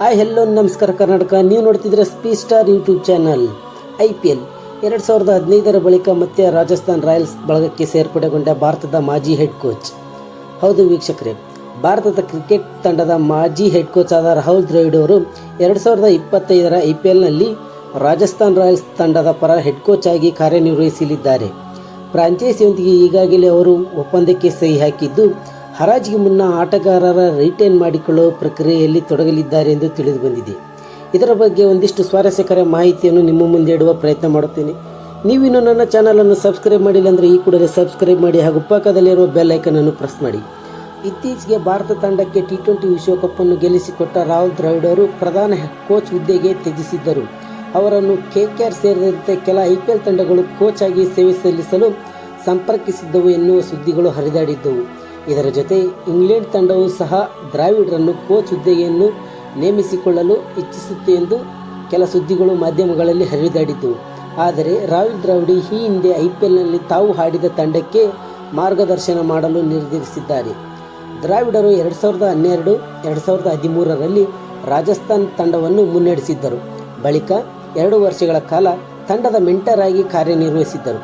Hi hello ನಮಸ್ಕಾರ ಕರ್ನಾಟಕ. ನೀವು ನೋಡ್ತಿದ್ರೆ speed star YouTube channel. IPL 2015 ಬಳಿಕ ಮತ್ತೆ ರಾಜಸ್ಥಾನ್ ರಾಯಲ್ಸ್ ಬಳಗಕ್ಕೆ ಸೇರ್ಪಡೆಗೊಂಡ ಭಾರತದ ಮಾಜಿ ಹೆಡ್ ಕೋಚ್. ಹೌದು ವೀಕ್ಷಕರೇ, ಭಾರತದ ಕ್ರಿಕೆಟ್ ತಂಡದ ಮಾಜಿ ಹೆಡ್ ಕೋಚ್ ಆದ ರಾಹುಲ್ ದ್ರಾವಿಡ್ ಅವರು 2025 IPLನಲ್ಲಿ ರಾಜಸ್ಥಾನ್ ರಾಯಲ್ಸ್ ತಂಡದ ಪರ ಹೆಡ್ ಕೋಚ್ ಆಗಿ ಕಾರ್ಯನಿರ್ವಹಿಸಲಿದ್ದಾರೆ. ಫ್ರಾಂಚೈಸಿಯೊಂದಿಗೆ ಈಗಾಗಲೇ ಅವರು ಒಪ್ಪಂದಕ್ಕೆ ಸಹಿ ಹಾಕಿದ್ದು, ಹರಾಜಿಗೆ ಮುನ್ನ ಆಟಗಾರರ ರಿಟೈನ್ ಮಾಡಿಕೊಳ್ಳುವ ಪ್ರಕ್ರಿಯೆಯಲ್ಲಿ ತೊಡಗಲಿದ್ದಾರೆ ಎಂದು ತಿಳಿದು ಬಂದಿದೆ. ಇದರ ಬಗ್ಗೆ ಒಂದಿಷ್ಟು ಸ್ವಾರಸ್ಯಕರ ಮಾಹಿತಿಯನ್ನು ನಿಮ್ಮ ಮುಂದೆ ಇಡುವ ಪ್ರಯತ್ನ ಮಾಡುತ್ತೇನೆ. ನೀವಿನ್ನು ನನ್ನ ಚಾನಲನ್ನು ಸಬ್ಸ್ಕ್ರೈಬ್ ಮಾಡಿಲ್ಲ ಅಂದರೆ ಈ ಕೂಡಲೇ ಸಬ್ಸ್ಕ್ರೈಬ್ ಮಾಡಿ ಹಾಗೂ ಪಕ್ಕದಲ್ಲಿರುವ ಬೆಲ್ ಐಕನ್ ಅನ್ನು ಪ್ರೆಸ್ ಮಾಡಿ. ಇತ್ತೀಚೆಗೆ ಭಾರತ ತಂಡಕ್ಕೆ T20 ವಿಶ್ವಕಪ್ ಗೆಲ್ಲಿಸಿಕೊಟ್ಟ ರಾಹುಲ್ ದ್ರಾವಿಡ್ ಅವರು ಪ್ರಧಾನ ಕೋಚ್ ಹುದ್ದೆಗೆ ತ್ಯಜಿಸಿದ್ದರು. ಅವರನ್ನು KKR ಸೇರಿದಂತೆ ಕೆಲ IPL ತಂಡಗಳು ಕೋಚ್ ಆಗಿ ಸೇವೆ ಸಲ್ಲಿಸಲು ಸಂಪರ್ಕಿಸಿದ್ದವು ಎನ್ನುವ ಸುದ್ದಿಗಳು ಹರಿದಾಡಿದ್ದವು. ಇದರ ಜೊತೆ ಇಂಗ್ಲೆಂಡ್ ತಂಡವು ಸಹ ದ್ರಾವಿಡ್ರನ್ನು ಕೋಚ್ ಹುದ್ದೆಯನ್ನು ನೇಮಿಸಿಕೊಳ್ಳಲು ಇಚ್ಛಿಸುತ್ತೆ ಎಂದು ಕೆಲ ಸುದ್ದಿಗಳು ಮಾಧ್ಯಮಗಳಲ್ಲಿ ಹರಿದಾಡಿದ್ದವು. ಆದರೆ ರಾಹುಲ್ ದ್ರಾವಿಡ್ ಈ ಹಿಂದೆ IPLನಲ್ಲಿ ತಾವು ಆಡಿದ ತಂಡಕ್ಕೆ ಮಾರ್ಗದರ್ಶನ ಮಾಡಲು ನಿರ್ಧರಿಸಿದ್ದಾರೆ. ದ್ರಾವಿಡರು 2012, 2013ರಲ್ಲಿ ರಾಜಸ್ಥಾನ್ ತಂಡವನ್ನು ಮುನ್ನಡೆಸಿದ್ದರು. ಬಳಿಕ 2 ವರ್ಷಗಳ ಕಾಲ ತಂಡದ ಮೆಂಟರ್ ಆಗಿ ಕಾರ್ಯನಿರ್ವಹಿಸಿದ್ದರು.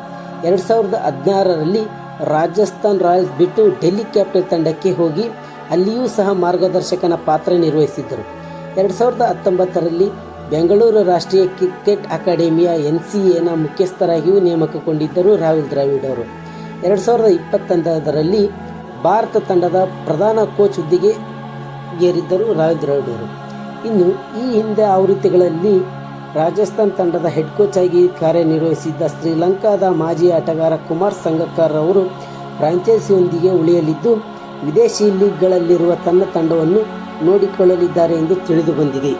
2016ರಲ್ಲಿ ರಾಜಸ್ಥಾನ್ ರಾಯಲ್ಸ್ ಬಿಟ್ಟು ಡೆಲ್ಲಿ ಕ್ಯಾಪಿಟಲ್ ತಂಡಕ್ಕೆ ಹೋಗಿ ಅಲ್ಲಿಯೂ ಸಹ ಮಾರ್ಗದರ್ಶಕನ ಪಾತ್ರ ನಿರ್ವಹಿಸಿದ್ದರು. 2019ರಲ್ಲಿ ಬೆಂಗಳೂರು ರಾಷ್ಟ್ರೀಯ ಕ್ರಿಕೆಟ್ ಅಕಾಡೆಮಿಯ NCAನ ಮುಖ್ಯಸ್ಥರಾಗಿಯೂ ನೇಮಕಗೊಂಡಿದ್ದರು ರಾಹುಲ್ ದ್ರಾವಿಡ್ ಅವರು. 2021ರಲ್ಲಿ ಭಾರತ ತಂಡದ ಪ್ರಧಾನ ಕೋಚ್ ಹುದ್ದೆಗೆ ಏರಿದ್ದರು ರಾಹುಲ್ ದ್ರಾವಿಡ್ ಅವರು. ಇನ್ನು ಈ ಹಿಂದೆ ಆವೃತ್ತಿಗಳಲ್ಲಿ ರಾಜಸ್ಥಾನ್ ತಂಡದ ಹೆಡ್ ಕೋಚ್ ಆಗಿ ಕಾರ್ಯನಿರ್ವಹಿಸಿದ್ದ ಶ್ರೀಲಂಕಾದ ಮಾಜಿ ಆಟಗಾರ ಕುಮಾರ್ ಸಂಗಕ್ಕರ ಅವರು ಫ್ರಾಂಚೈಸಿಯೊಂದಿಗೆ ಉಳಿಯಲಿದ್ದು, ವಿದೇಶಿ ಲೀಗ್ಗಳಲ್ಲಿರುವ ತನ್ನ ತಂಡವನ್ನು ನೋಡಿಕೊಳ್ಳಲಿದ್ದಾರೆ ಎಂದು ತಿಳಿದು ಬಂದಿದೆ.